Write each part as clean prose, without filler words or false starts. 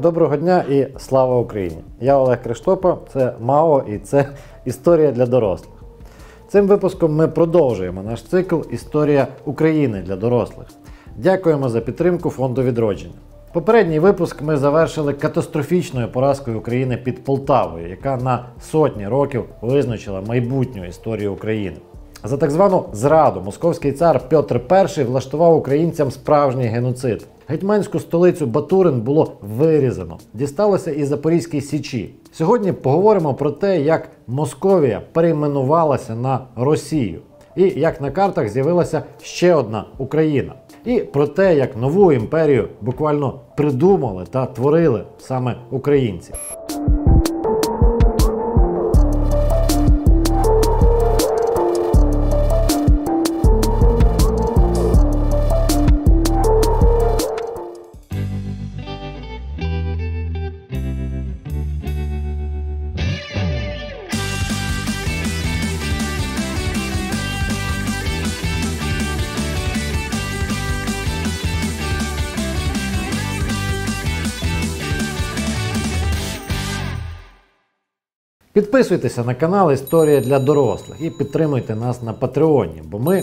Доброго дня і слава Україні! Я Олег Криштопа, це МАО і це історія для дорослих. Цим випуском ми продовжуємо наш цикл «Історія України для дорослих». Дякуємо за підтримку Фонду відродження. Попередній випуск ми завершили катастрофічною поразкою України під Полтавою, яка на сотні років визначила майбутню історію України. За так звану зраду московський цар Петр І влаштував українцям справжній геноцид. Гетьманську столицю Батурин було вирізано. Дісталося і Запорізькій Січі. Сьогодні поговоримо про те, як Московія перейменувалася на Росію. І як на картах з'явилася ще одна Україна. І про те, як нову імперію буквально придумали та творили саме українці. Підписуйтеся на канал «Історія для дорослих» і підтримуйте нас на Патреоні, бо ми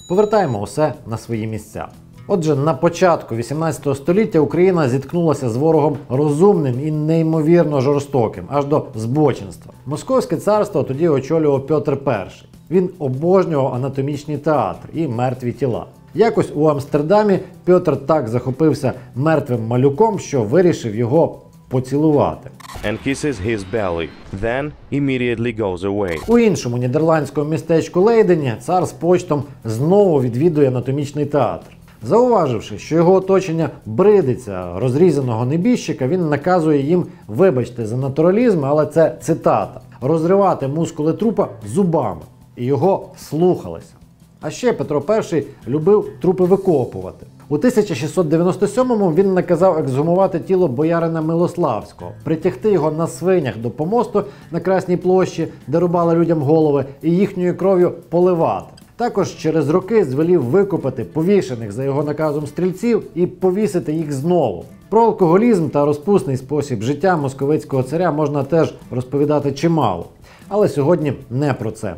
повертаємо усе на свої місця. Отже, на початку 18 століття Україна зіткнулася з ворогом розумним і неймовірно жорстоким, аж до збочинства. Московське царство тоді очолював Петр І. Він обожнював анатомічний театр і мертві тіла. Якось у Амстердамі Петр так захопився мертвим малюком, що вирішив його поцілувати. And kisses his belly, then immediately goes away. У іншому нідерландському містечку Лейдені цар з почтом знову відвідує анатомічний театр. Зауваживши, що його оточення бридиться розрізаного небіжчика, він наказує їм, вибачте за натуралізм, але це цитата, розривати мускули трупа зубами. І його слухалися. А ще Петро І любив трупи викопувати. У 1697-му він наказав ексгумувати тіло боярина Милославського, притягти його на свинях до помосту на Красній площі, де рубали людям голови, і їхньою кров'ю поливати. Також через роки звелів викопати повішених за його наказом стрільців і повісити їх знову. Про алкоголізм та розпусний спосіб життя московицького царя можна теж розповідати чимало. Але сьогодні не про це.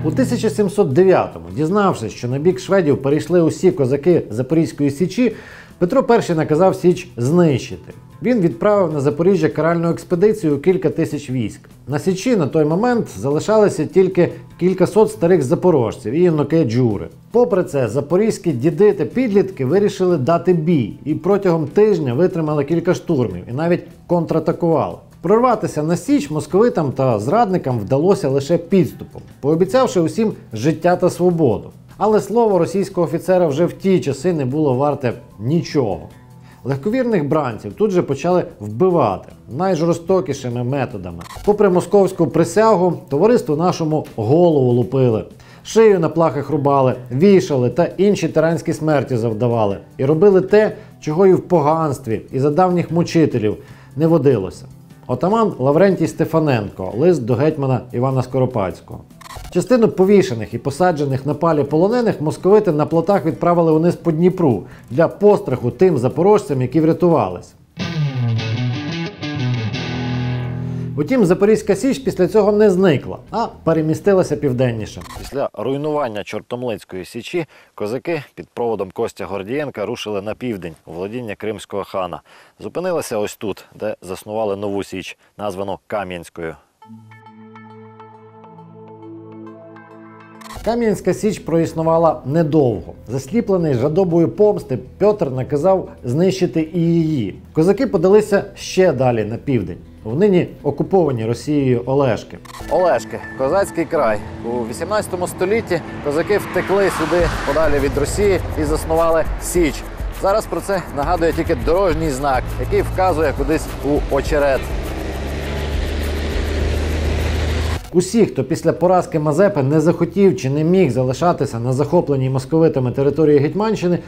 У 1709-му, дізнавшись, що на бік шведів перейшли усі козаки Запорізької Січі, Петро І наказав Січ знищити. Він відправив на Запоріжжя каральну експедицію кілька тисяч військ. На Січі на той момент залишалися тільки кількасот старих запорожців і юнаки Джури. Попри це, запорізькі діди та підлітки вирішили дати бій і протягом тижня витримали кілька штурмів і навіть контратакували. Прорватися на Січ московитам та зрадникам вдалося лише підступом, пообіцявши усім життя та свободу. Але слово російського офіцера вже в ті часи не було варте нічого. Легковірних бранців тут же почали вбивати найжорстокішими методами. Попри московську присягу, товариству нашому голову лупили, шию на плахах рубали, вішали та інші тиранські смерті завдавали. І робили те, чого і в поганстві, і за давніх мучителів не водилося. Отаман Лаврентій Стефаненко, лист до гетьмана Івана Скоропадського. Частину повішених і посаджених на палі полонених московити на плотах відправили униз по Дніпру для постраху тим запорожцям, які врятувалися. Утім, Запорізька Січ після цього не зникла, а перемістилася південніше. Після руйнування Чортомлицької Січі козаки під проводом Костя Гордієнка рушили на південь, у володіння кримського хана. Зупинилися ось тут, де заснували нову Січ, названу Кам'янською. Кам'янська Січ проіснувала недовго. Засліплений жадобою помсти, Петр наказав знищити і її. Козаки подалися ще далі на південь, в нині окуповані Росією Олешки. Олешки – козацький край. У 18 столітті козаки втекли сюди подалі від Росії і заснували Січ. Зараз про це нагадує тільки дорожній знак, який вказує кудись у очерет. Усі, хто після поразки Мазепи не захотів чи не міг залишатися на захопленій московитами території Гетьманщини,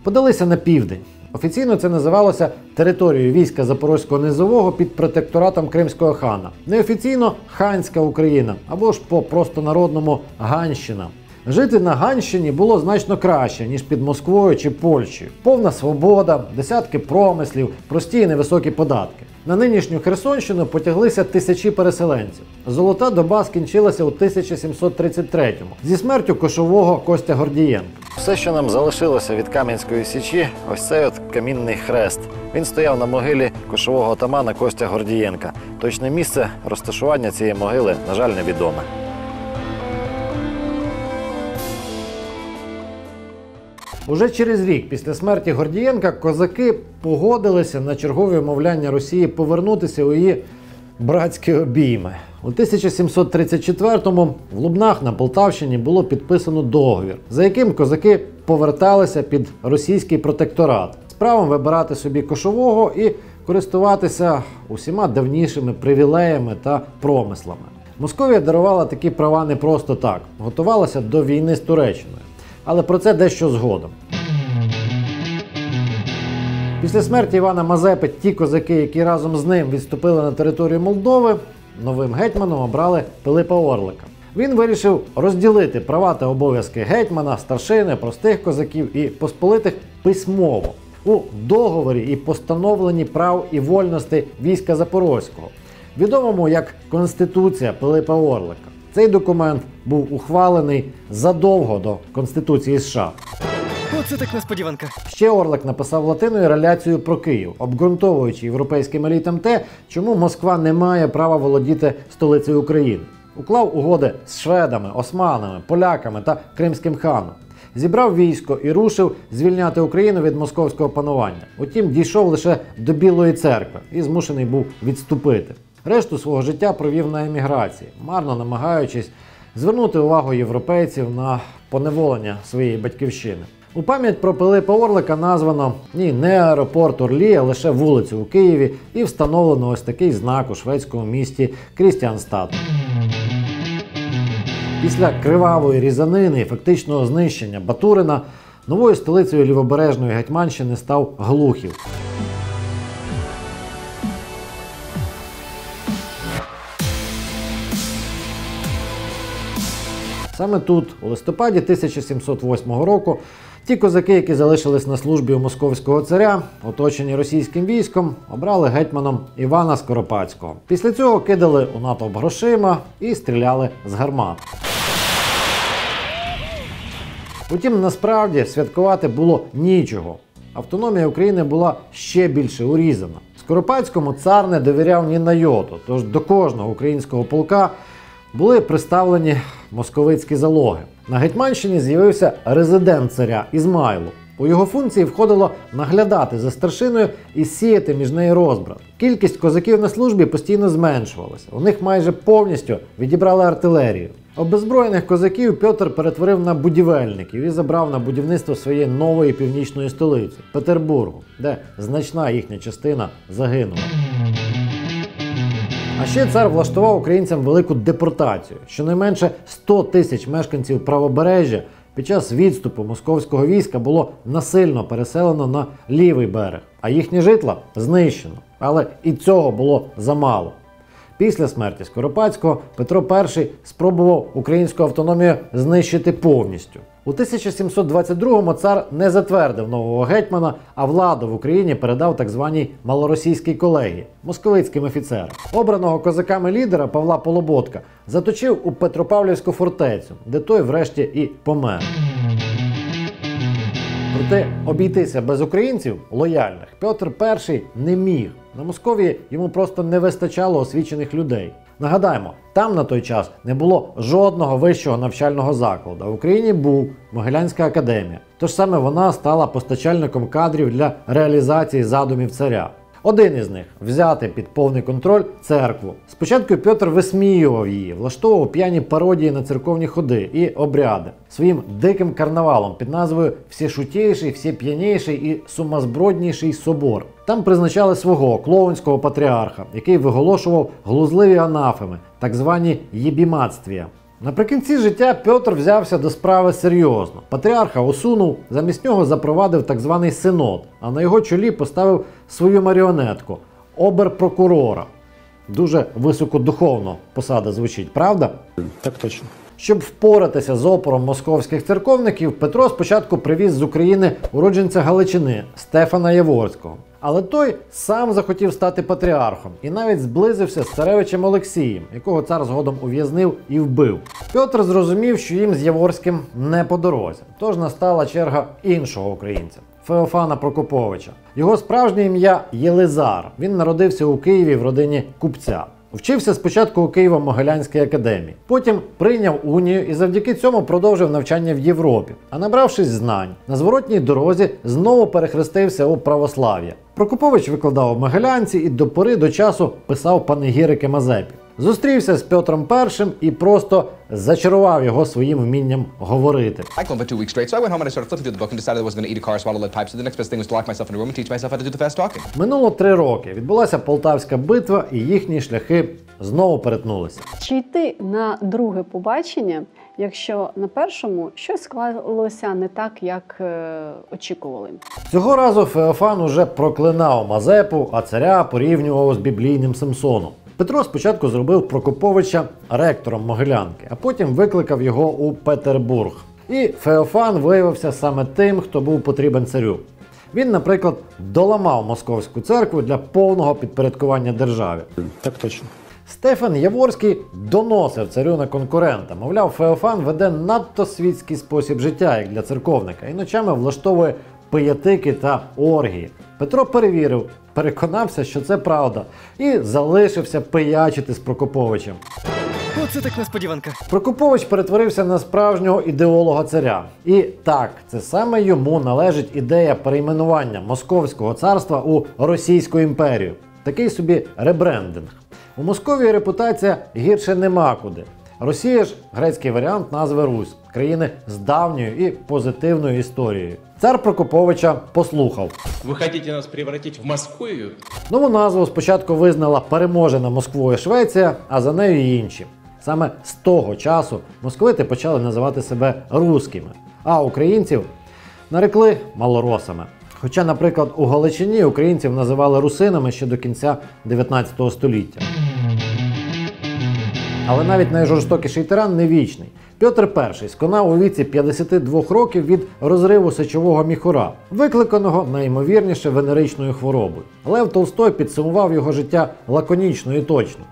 подалися на південь. Офіційно це називалося територією війська Запорозького низового під протекторатом Кримського хана. Неофіційно – Ханська Україна, або ж по простонародному Ганщина. Жити на Ганщині було значно краще, ніж під Москвою чи Польщею. Повна свобода, десятки промислів, прості і невисокі податки. На нинішню Херсонщину потяглися тисячі переселенців. Золота доба скінчилася у 1733-му зі смертю кошового Костя Гордієнка. Все, що нам залишилося від Кам'янської Січі, ось цей от камінний хрест. Він стояв на могилі кошового отамана Костя Гордієнка. Точне місце розташування цієї могили, на жаль, невідоме. Уже через рік після смерті Гордієнка козаки погодилися на чергові умовляння Росії повернутися у її братські обійми. У 1734-му в Лубнах на Полтавщині було підписано договір, за яким козаки поверталися під російський протекторат з правом вибирати собі кошового і користуватися усіма давнішими привілеями та промислами. Московія дарувала такі права не просто так, готувалася до війни з Туреччиною. Але про це дещо згодом. Після смерті Івана Мазепи ті козаки, які разом з ним відступили на територію Молдови, новим гетьманом обрали Пилипа Орлика. Він вирішив розділити права та обов'язки гетьмана, старшини, простих козаків і посполитих письмово у договорі і постановленні прав і вольностей війська Запорозького, відомому як Конституція Пилипа Орлика. Цей документ був ухвалений задовго до Конституції США. Оце так несподіванка. Ще Орлик написав латиною реляцію про Київ, обґрунтовуючи європейським елітам те, чому Москва не має права володіти столицею України. Уклав угоди з шведами, османами, поляками та кримським ханом. Зібрав військо і рушив звільняти Україну від московського панування. Утім, дійшов лише до Білої церкви і змушений був відступити. Решту свого життя провів на еміграції, марно намагаючись звернути увагу європейців на поневолення своєї батьківщини. У пам'ять про Пилипа Орлика названо не аеропорт Орлі, а лише вулицю у Києві і встановлено ось такий знак у шведському місті Крістіанстад. Після кривавої різанини і фактичного знищення Батурина новою столицею лівобережної Гетьманщини став Глухів. Саме тут, у листопаді 1708 року, ті козаки, які залишились на службі у московського царя, оточені російським військом, обрали гетьманом Івана Скоропадського. Після цього кидали у натовп грошима і стріляли з гармат. Утім, насправді, святкувати було нічого. Автономія України була ще більше урізана. Скоропадському цар не довіряв ні на йоту, тож до кожного українського полка були приставлені московицькі залоги. На Гетьманщині з'явився резидент царя Ізмайло. У його функції входило наглядати за старшиною і сіяти між нею розбрат. Кількість козаків на службі постійно зменшувалася. У них майже повністю відібрали артилерію. Обезброєних козаків Петр перетворив на будівельників і забрав на будівництво своєї нової північної столиці – Петербургу, де значна їхня частина загинула. А ще цар влаштував українцям велику депортацію. Щонайменше 100 тисяч мешканців правобережжя під час відступу московського війська було насильно переселено на лівий берег, а їхні житла знищено. Але і цього було замало. Після смерті Скоропадського Петро І спробував українську автономію знищити повністю. У 1722-му цар не затвердив нового гетьмана, а владу в Україні передав так званій малоросійській колегії – московицьким офіцерам. Обраного козаками лідера Павла Полоботка заточив у Петропавлівську фортецю, де той врешті і помер. Проте обійтися без українців, лояльних, Петр І не міг. На Московії йому просто не вистачало освічених людей. Нагадаємо, там на той час не було жодного вищого навчального закладу. В Україні був Могилянська академія. Тож саме вона стала постачальником кадрів для реалізації задумів царя. Один із них – взяти під повний контроль церкву. Спочатку Петр висміював її, влаштовував п'яні пародії на церковні ходи і обряди. Своїм диким карнавалом під назвою «Всешутейший, всеп'янейший і сумасбродніший собор». Там призначали свого клоунського патріарха, який виголошував глузливі анафеми, так звані єбіматствія. Наприкінці життя Петр взявся до справи серйозно. Патріарха усунув, замість нього запровадив так званий синод, а на його чолі поставив свою маріонетку – оберпрокурора. Дуже високодуховно посада звучить, правда? Так точно. Щоб впоратися з опором московських церковників, Петро спочатку привіз з України уродженця Галичини Стефана Яворського. Але той сам захотів стати патріархом і навіть зблизився з царевичем Олексієм, якого цар згодом ув'язнив і вбив. Петр зрозумів, що їм з Яворським не по дорозі, тож настала черга іншого українця – Феофана Прокоповича. Його справжнє ім'я – Єлизар. Він народився у Києві в родині купця. Вчився спочатку у Києво-Могилянській академії, потім прийняв унію і завдяки цьому продовжив навчання в Європі. А набравшись знань, на зворотній дорозі знову перехрестився у православ'я. Прокопович викладав у Могилянці і до пори до часу писав панегірики Мазепі. Зустрівся з Петром І і просто зачарував його своїм вмінням говорити. I couldn't for 2 weeks straight, so I went home and I started flipping through the book and decided I wasn't going to eat a car, swallow lead pipes. So the next best thing was to lock myself in a room and teach myself how to do the fast talking. Минуло 3 роки. Відбулася Полтавська битва і їхні шляхи знову перетнулися. Чи йти на друге побачення, якщо на першому щось склалося не так, як очікували? Цього разу Феофан уже проклинав Мазепу, а царя порівнював з біблійним Самсоном. Петро спочатку зробив Прокоповича ректором Могилянки, а потім викликав його у Петербург. І Феофан виявився саме тим, хто був потрібен царю. Він, наприклад, доламав московську церкву для повного підпорядкування державі. Так точно. Стефан Яворський доносив царю на конкурента. Мовляв, Феофан веде надто світський спосіб життя, як для церковника, і ночами влаштовує пиятики та оргії. Петро перевірив, переконався, що це правда, і залишився пиячити з Прокоповичем. Оце так несподіванка. Прокопович перетворився на справжнього ідеолога царя. І так, це саме йому належить ідея перейменування Московського царства у Російську імперію. Такий собі ребрендинг. У Московії репутація гірше нема куди. Росія ж – грецький варіант назви Русь, країни з давньою і позитивною історією. Цар Прокоповича послухав. Вы хотите нас превратить в Московию? Нову назву спочатку визнала переможена Москвою Швеція, а за нею й інші. Саме з того часу московити почали називати себе руськими, а українців нарекли малоросами. Хоча, наприклад, у Галичині українців називали русинами ще до кінця 19 століття. Але навіть найжорстокіший тиран не вічний. Петр І сконав у віці 52 років від розриву сечового міхура, викликаного найімовірніше венеричною хворобою. Лев Толстой підсумував його життя лаконічно і точно.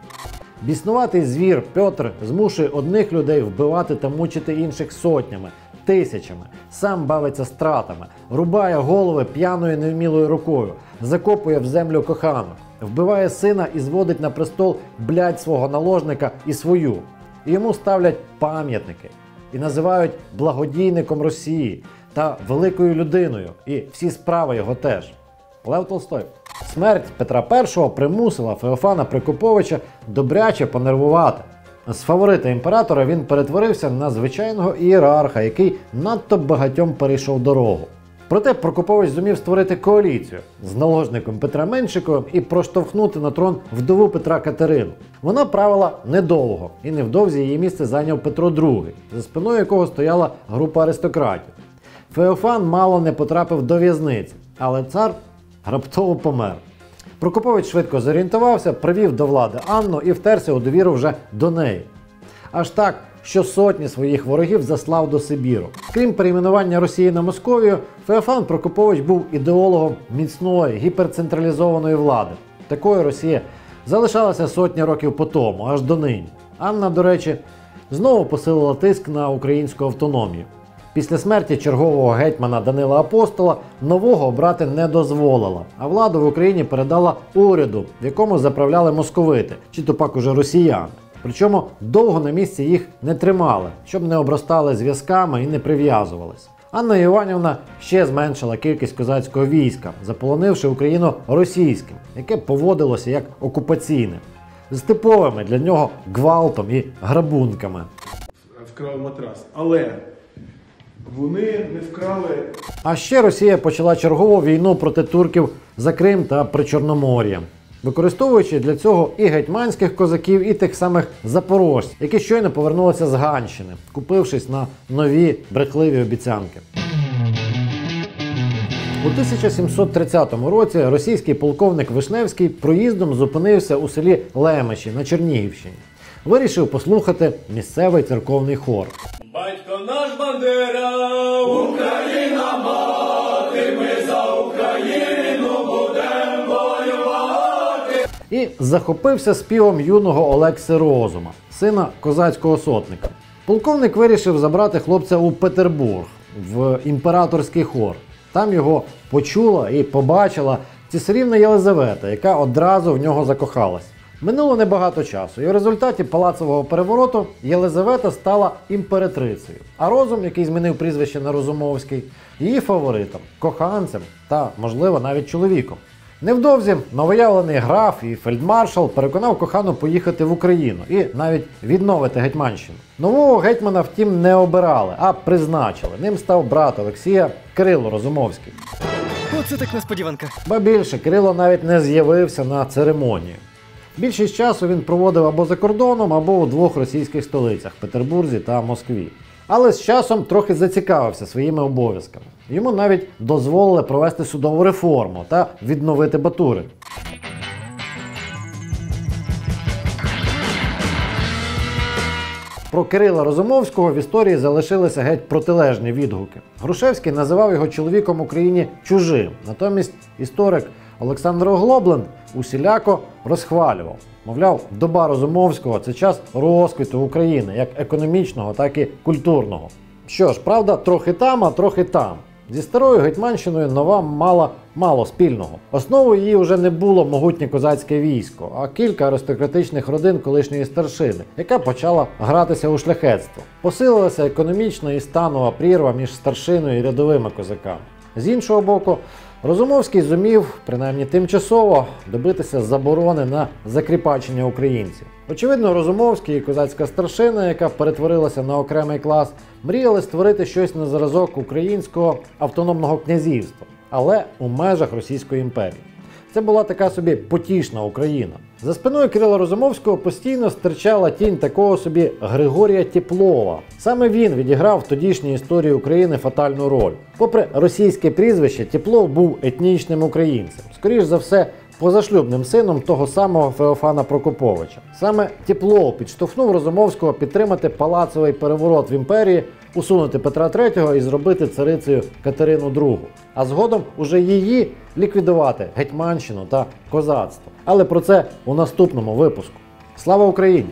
Біснуватий звір Петр змушує одних людей вбивати та мучити інших сотнями, тисячами, сам бавиться стратами, рубає голови п'яною невмілою рукою, закопує в землю коханок, вбиває сина і зводить на престол блядь свого наложника і свою. І йому ставлять пам'ятники і називають благодійником Росії та великою людиною, і всі справи його теж. Лев Толстой. Смерть Петра І примусила Феофана Прокоповича добряче понервувати. З фаворита імператора він перетворився на звичайного ієрарха, який надто багатьом перейшов дорогу. Проте Прокопович зумів створити коаліцію з наложником Петра Меншиковим і проштовхнути на трон вдову Петра Катерину. Вона правила недовго, і невдовзі її місце зайняв Петро II, за спиною якого стояла група аристократів. Феофан мало не потрапив до в'язниці, але цар раптово помер. Прокопович швидко зорієнтувався, привів до влади Анну і втерся у довіру вже до неї. Аж так, що сотні своїх ворогів заслав до Сибіру. Крім перейменування Росії на Московію, Феофан Прокопович був ідеологом міцної, гіперцентралізованої влади. Такою Росія залишалася сотні років по тому, аж до нині. Анна, до речі, знову посилила тиск на українську автономію. Після смерті чергового гетьмана Данила Апостола нового обрати не дозволила, а владу в Україні передала уряду, в якому заправляли московити, чи то пак уже росіяни. Причому довго на місці їх не тримали, щоб не обростали зв'язками і не прив'язувались. Анна Іванівна ще зменшила кількість козацького війська, заполонивши Україну російським, яке поводилося як окупаційне, з типовими для нього гвалтом і грабунками. Вкрали матрас. Але вони не вкрали. А ще Росія почала чергову війну проти турків за Крим та Причорномор'я, використовуючи для цього і гетьманських козаків, і тих самих запорожців, які щойно повернулися з Ганщини, купившись на нові брехливі обіцянки. У 1730 році російський полковник Вишневський проїздом зупинився у селі Лемеші на Чернігівщині. вирішив послухати місцевий церковний хор. Батько наш Бандера, Україна мати, ми за Україну будемо воювати. І захопився співом юного Олекси Розума, сина козацького сотника. Полковник вирішив забрати хлопця у Петербург, в імператорський хор. Там його почула і побачила цісарівна Єлизавета, яка одразу в нього закохалась. Минуло небагато часу, і в результаті палацового перевороту Єлизавета стала імператрицею, а Розум, який змінив прізвище на Розумовський, її фаворитом, коханцем та, можливо, навіть чоловіком. Невдовзі новоявлений граф і фельдмаршал переконав кохану поїхати в Україну і навіть відновити Гетьманщину. Нового гетьмана, втім, не обирали, а призначили. Ним став брат Олексія Кирило Розумовський. Оце так несподіванка. Ба більше, Кирило навіть не з'явився на церемонію. Більшість часу він проводив або за кордоном, або у двох російських столицях – Петербурзі та Москві. Але з часом трохи зацікавився своїми обов'язками. Йому навіть дозволили провести судову реформу та відновити Батурин. Про Кирила Розумовського в історії залишилися геть протилежні відгуки. Грушевський називав його чоловіком Україні чужим. Натомість історик Олександр Оглоблен усіляко розхвалював. Мовляв, доба Розумовського – це час розквіту України, як економічного, так і культурного. Що ж, правда, трохи там, а трохи там. Зі старою Гетьманщиною нова мала мало спільного. Основою її вже не було могутнє козацьке військо, а кілька аристократичних родин колишньої старшини, яка почала гратися у шляхетство. Посилилася економічна і станова прірва між старшиною і рядовими козаками. З іншого боку, Розумовський зумів, принаймні тимчасово, добитися заборони на закріпачення українців. Очевидно, Розумовський і козацька старшина, яка перетворилася на окремий клас, мріяли створити щось на зразок українського автономного князівства, але у межах Російської імперії. Це була така собі потішна Україна. За спиною Кирила Розумовського постійно стирчала тінь такого собі Григорія Теплова. Саме він відіграв в тодішній історії України фатальну роль. Попри російське прізвище, Теплов був етнічним українцем. Скоріш за все, позашлюбним сином того самого Феофана Прокоповича. Саме Теплов підштовхнув Розумовського підтримати палацовий переворот в імперії, усунути Петра III і зробити царицею Катерину II. А згодом уже її ліквідувати Гетьманщину та козацтво. Але про це у наступному випуску. Слава Україні!